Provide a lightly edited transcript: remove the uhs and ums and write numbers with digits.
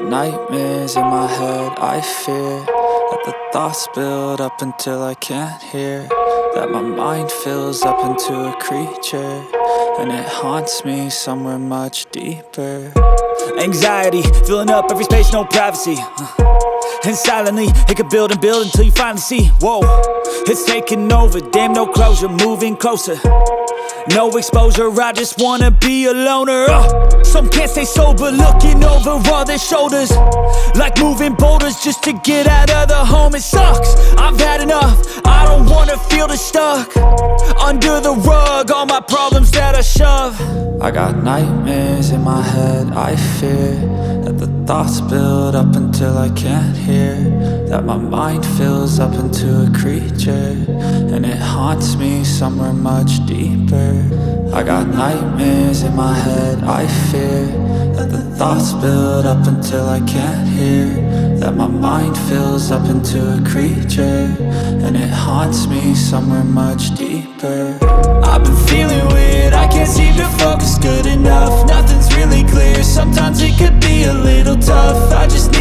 got nightmares in my head, I fear that the thoughts build up until I can't hear, that my mind fills up into a creature, and it haunts me somewhere much deeper. Anxiety, filling up every space, no privacy. And silently, it could build and build until you finally see, whoa, it's taking over, damn no closure, moving closer. No exposure, I just wanna be a loner. Some can't stay sober, looking over all their shoulders, like moving boulders just to get out of the home. It sucks, I've had enough, I don't wanna feel the stuck under the rug, all my problems that I shove. I got nightmares in my head, I fear that the thoughts build up until I can't hear, that my mind fills up into a creature, and it haunts me somewhere much deeper. I got nightmares in my head, I fear that the thoughts build up until I can't hear, that my mind fills up into a creature, and it haunts me somewhere much deeper. I've been feeling weird, I can't seem to focus good enough. Nothing's really clear, sometimes it could be a little tough. I just need